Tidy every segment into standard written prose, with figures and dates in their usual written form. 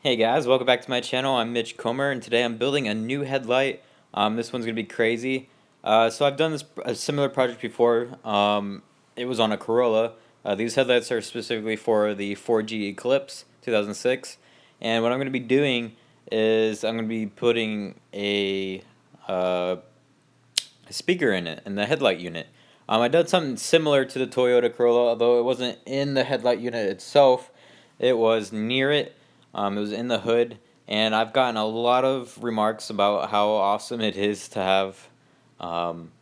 Hey guys, welcome back to my channel. I'm Mitch Comer, and today I'm building a new headlight. This one's gonna be crazy. So I've done a similar project before. It was on a Corolla. These headlights are specifically for the 4G Eclipse 2006, and what I'm gonna be doing is I'm gonna be putting a speaker in it in the headlight unit. I did something similar to the Toyota Corolla, although it wasn't in the headlight unit itself. It was near it. It was in the hood, and I've gotten a lot of remarks about how awesome it is to have, um,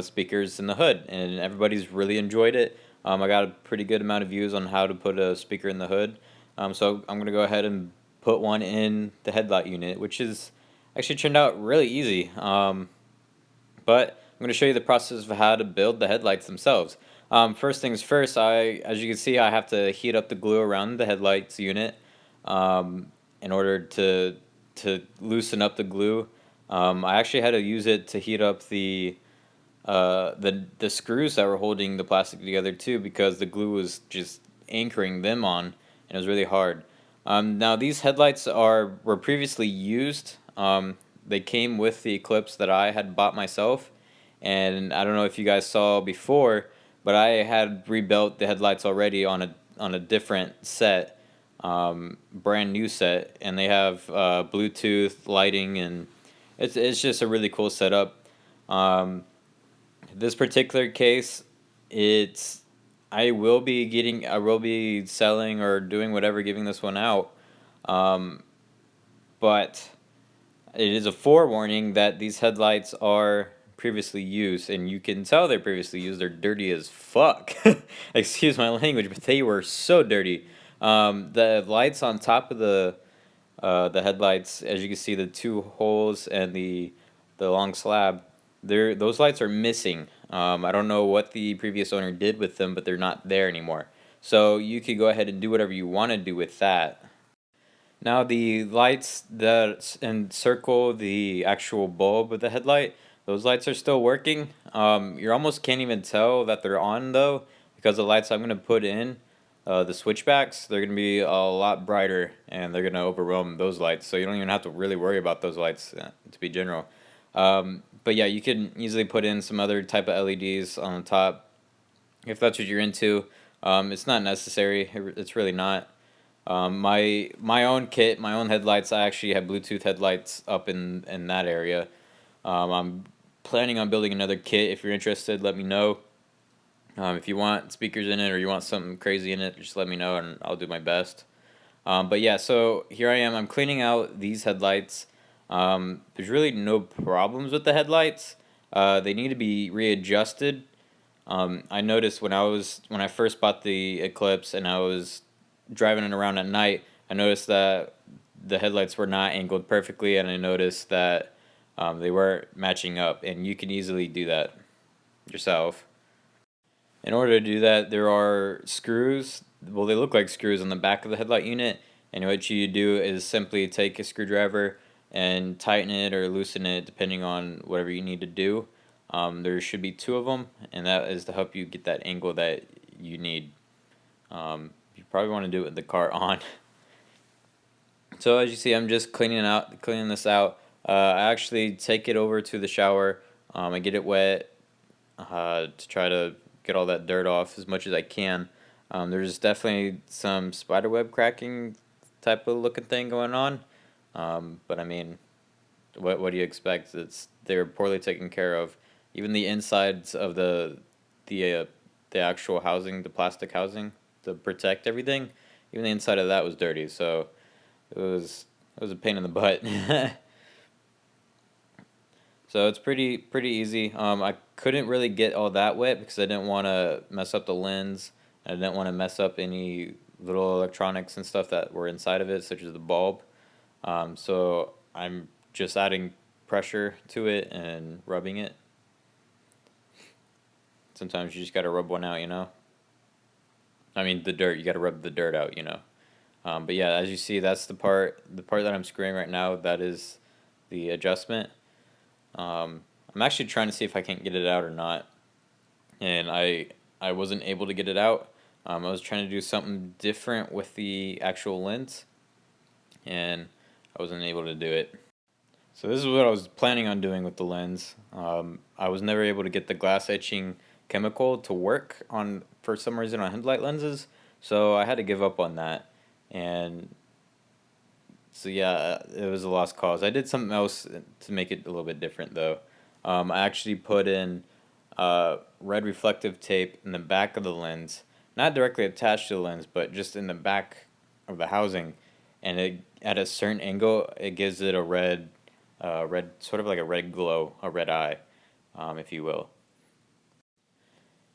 speakers in the hood, and everybody's really enjoyed it. I got a pretty good amount of views on how to put a speaker in the hood. So I'm gonna go ahead and put one in the headlight unit, which is actually turned out really easy. But I'm going to show you the process of how to build the headlights themselves. First things first, as you can see, I have to heat up the glue around the headlights unit in order to loosen up the glue. I actually had to use it to heat up the screws that were holding the plastic together too, because the glue was just anchoring them on, and it was really hard. Now these headlights were previously used. They came with the Eclipse that I had bought myself, and I don't know if you guys saw before, but I had rebuilt the headlights already on a different set, brand new set, and they have Bluetooth lighting, and it's just a really cool setup. Um, this particular case, it's I will be selling or doing whatever, giving this one out. Um, but it is a forewarning that these headlights are previously used, and you can tell they're previously used. They're dirty as fuck. Excuse my language, but they were so dirty. The lights on top of the headlights, as you can see, the two holes and the long slab, those lights are missing. I don't know what the previous owner did with them, but they're not there anymore. So you could go ahead and do whatever you want to do with that. Now the lights that encircle the actual bulb of the headlight, those lights are still working. You almost can't even tell that they're on though, because the lights I'm gonna put in, the switchbacks, they're gonna be a lot brighter, and they're gonna overwhelm those lights. So you don't even have to really worry about those lights, to be general. But yeah, you can easily put in some other type of LEDs on the top if that's what you're into. It's not necessary. It's really not. My own kit, my own headlights. I actually have Bluetooth headlights up in that area. I'm planning on building another kit. If you're interested, let me know. If you want speakers in it or you want something crazy in it, just let me know and I'll do my best. But yeah, so here I am. I'm cleaning out these headlights. There's really no problems with the headlights. They need to be readjusted. I noticed when I first bought the Eclipse and I was driving it around at night, I noticed that the headlights were not angled perfectly, and I noticed that they weren't matching up. And you can easily do that yourself. In order to do that, there are screws. Well, they look like screws on the back of the headlight unit, and what you do is simply take a screwdriver and tighten it or loosen it depending on whatever you need to do. There should be two of them, and that is to help you get that angle that you need. You probably want to do it with the car on. So as you see, I'm just cleaning this out. I actually take it over to the shower. I get it wet to try to get all that dirt off as much as I can. There's definitely some spiderweb cracking type of looking thing going on. But I mean, what do you expect? They're poorly taken care of. Even the insides of the uh, the actual housing, the plastic housing to protect everything, even the inside of that was dirty. So it was a pain in the butt. So it's pretty easy. I couldn't really get all that wet because I didn't want to mess up the lens. I didn't want to mess up any little electronics and stuff that were inside of it, such as the bulb. So I'm just adding pressure to it and rubbing it. Sometimes you just gotta rub one out. I mean the dirt. You gotta rub the dirt out. But yeah, as you see, that's the part that I'm screwing right now. That is the adjustment. I'm actually trying to see if I can get it out or not, and I wasn't able to get it out. I was trying to do something different with the actual lens. and I wasn't able to do it. So this is what I was planning on doing with the lens. I was never able to get the glass etching chemical to work on for some reason on headlight lenses, so I had to give up on that. And so yeah, it was a lost cause. I did something else to make it a little bit different though. I actually put in red reflective tape in the back of the lens, not directly attached to the lens, but just in the back of the housing, and it at a certain angle it gives it a red sort of like a red glow, a red eye, if you will.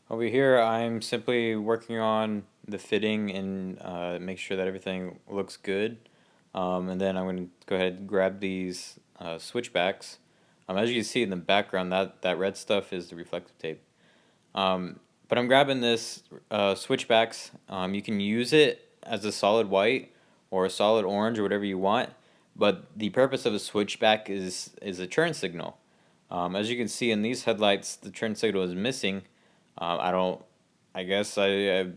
Over here, I'm simply working on the fitting and make sure that everything looks good. And then I'm going to go ahead and grab these switchbacks. As you can see in the background, that red stuff is the reflective tape. But I'm grabbing this switchbacks. You can use it as a solid white or a solid orange or whatever you want. But the purpose of a switchback is a turn signal. As you can see in these headlights, the turn signal is missing. I don't. I guess I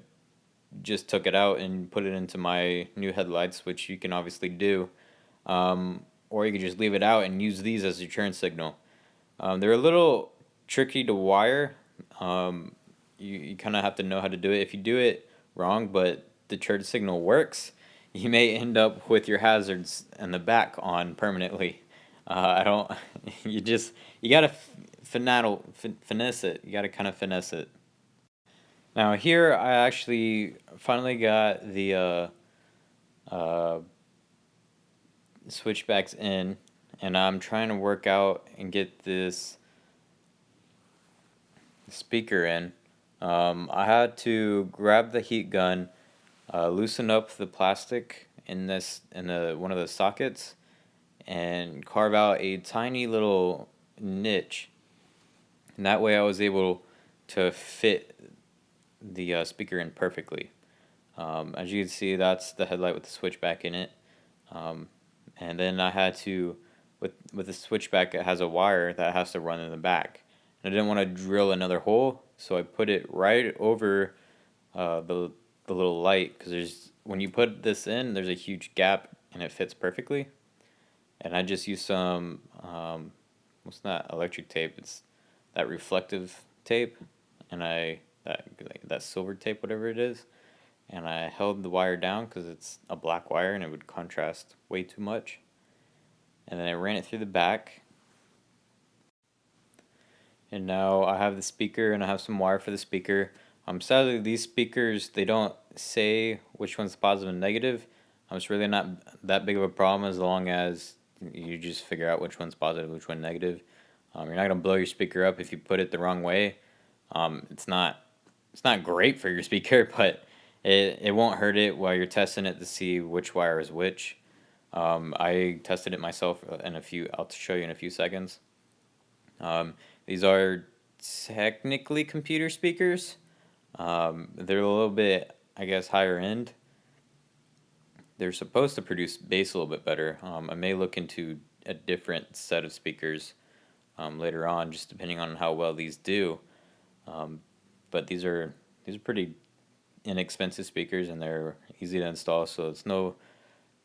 just took it out and put it into my new headlights, which you can obviously do. Or you could just leave it out and use these as your turn signal. They're a little tricky to wire. You kind of have to know how to do it. If you do it wrong, but the turn signal works, you may end up with your hazards and the back on permanently. I don't. You gotta finesse it. You gotta kind of finesse it. Now here I actually finally got the uh, switchbacks in, and I'm trying to work out and get this speaker in. I had to grab the heat gun, loosen up the plastic in the one of the sockets, and carve out a tiny little niche. And that way I was able to fit the speaker in perfectly. As you can see, that's the headlight with the switchback in it. Um, and then I had to, with the switchback, it has a wire that has to run in the back. And I didn't want to drill another hole, so I put it right over the little light, because there's when you put this in, there's a huge gap, and it fits perfectly. And I just used some what's that electric tape? It's that reflective tape, and that silver tape, whatever it is, and I held the wire down because it's a black wire and it would contrast way too much. And then I ran it through the back, and now I have the speaker and I have some wire for the speaker. Sadly, these speakers, they don't say which one's positive and negative. It's really not that big of a problem as long as you just figure out which one's positive, which one's negative. You're not gonna blow your speaker up if you put it the wrong way. It's not great for your speaker, but it won't hurt it while you're testing it to see which wire is which. I tested it myself in a few. I'll show you in a few seconds. These are technically computer speakers. They're a little bit, I guess, higher end. They're supposed to produce bass a little bit better. I may look into a different set of speakers later on, just depending on how well these do. But these are pretty inexpensive speakers, and they're easy to install. So it's no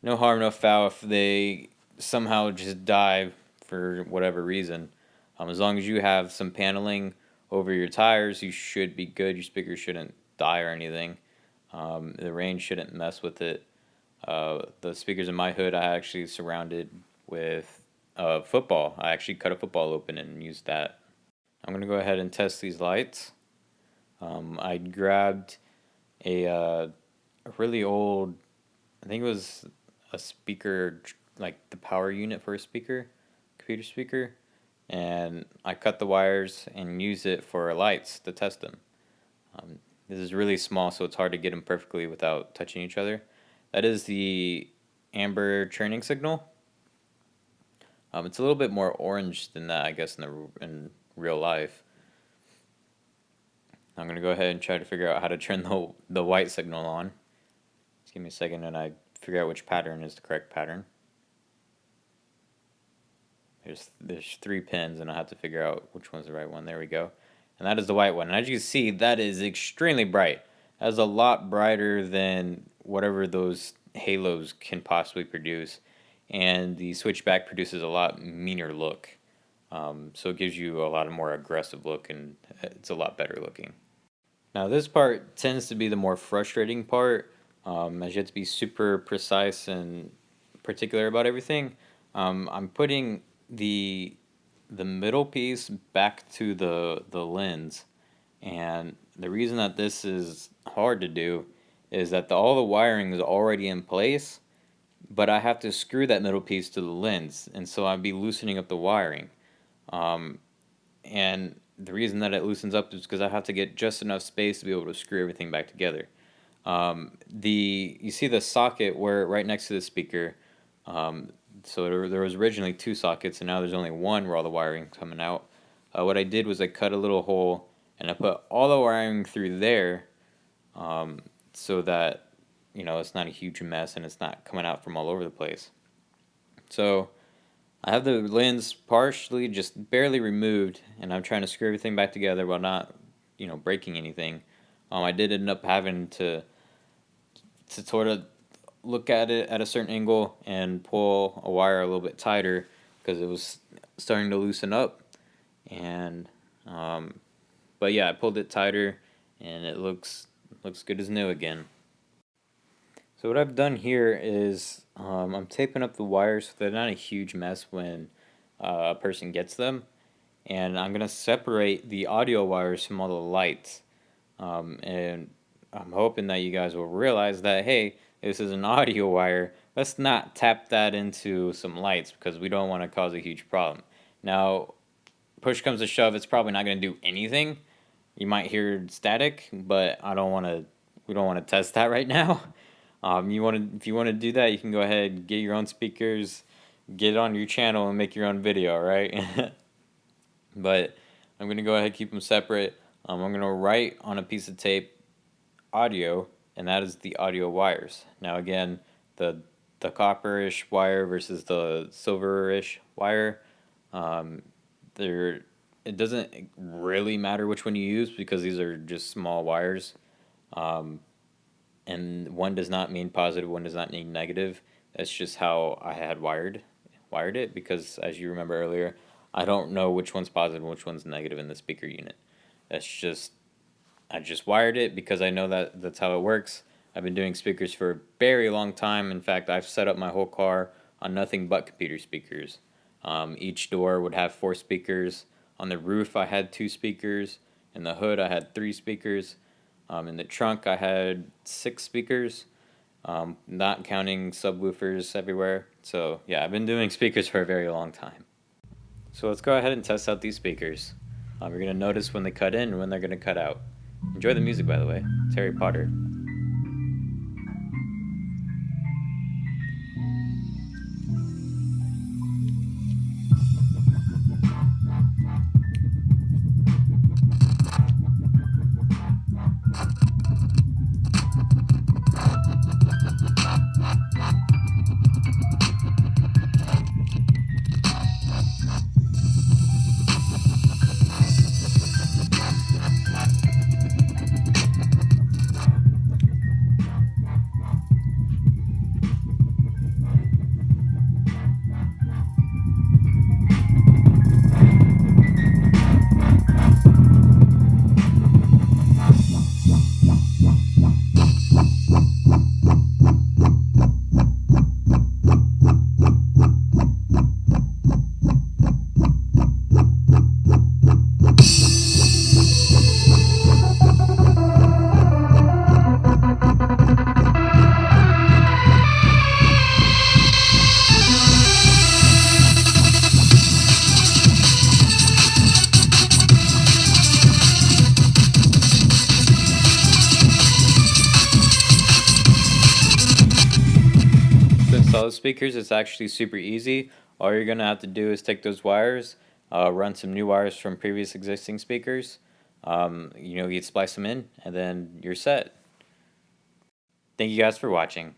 harm, no foul if they somehow just die for whatever reason. As long as you have some paneling over your tires, you should be good. Your speaker shouldn't die or anything. The rain shouldn't mess with it. The speakers in my hood, I actually surrounded with football. I actually cut a football open and used that. I'm going to go ahead and test these lights. I grabbed a really old, I think it was a speaker, like the power unit for a speaker, computer speaker, and I cut the wires and used it for lights to test them. This is really small, so it's hard to get them perfectly without touching each other. That is the amber churning signal. It's a little bit more orange than that, I guess, in real life. I'm going to go ahead and try to figure out how to turn the white signal on. Just give me a second and I figure out which pattern is the correct pattern. There's 3 pins and I have to figure out which one's the right one. There we go. And that is the white one. And as you can see, that is extremely bright. That is a lot brighter than whatever those halos can possibly produce, and the switchback produces a lot meaner look. So it gives you a lot more aggressive look, and it's a lot better looking. Now this part tends to be the more frustrating part, as you have to be super precise and particular about everything. I'm putting the middle piece back to the lens, and the reason that this is hard to do is that all the wiring is already in place, but I have to screw that middle piece to the lens, and so I'd be loosening up the wiring. Um, and the reason that it loosens up is because I have to get just enough space to be able to screw everything back together. You see the socket where right next to the speaker. Um, so there was originally two sockets, and now there's only one where all the wiring coming out. What I did was I cut a little hole and I put all the wiring through there, um, so that it's not a huge mess and it's not coming out from all over the place. So I have the lens partially, just barely removed, and I'm trying to screw everything back together while not, breaking anything. I did end up having to sort of look at it at a certain angle and pull a wire a little bit tighter because it was starting to loosen up. And but yeah, I pulled it tighter, and it looks good as new again. So what I've done here is I'm taping up the wires so they're not a huge mess when a person gets them, and I'm gonna separate the audio wires from all the lights. And I'm hoping that you guys will realize that, hey, this is an audio wire. Let's not tap that into some lights because we don't want to cause a huge problem. Now, push comes to shove, it's probably not going to do anything. You might hear static, but I don't want to. We don't want to test that right now. If you want to do that, you can go ahead, get your own speakers, get it on your channel, and make your own video, right? But I'm gonna go ahead and keep them separate. I'm gonna write on a piece of tape audio, and that is the audio wires. Now again, the copperish wire versus the silverish wire, um, there it doesn't really matter which one you use because these are just small wires, um, and one does not mean positive, one does not mean negative. That's just how I had wired it because as you remember earlier, I don't know which one's positive and which one's negative in the speaker unit. That's just I just wired it because I know that that's how it works. I've been doing speakers for a very long time. In fact, I've set up my whole car on nothing but computer speakers. Each door would have 4 speakers. On the roof, I had 2 speakers. In the hood, I had 3 speakers. In the trunk, I had 6 speakers, not counting subwoofers everywhere. So, yeah, I've been doing speakers for a very long time. So, let's go ahead and test out these speakers. You're going to notice when they cut in and when they're going to cut out. Enjoy the music, by the way. It's Harry Potter. To install the speakers, it's actually super easy. All you're going to have to do is take those wires, run some new wires from previous existing speakers, you splice them in, and then you're set. Thank you guys for watching.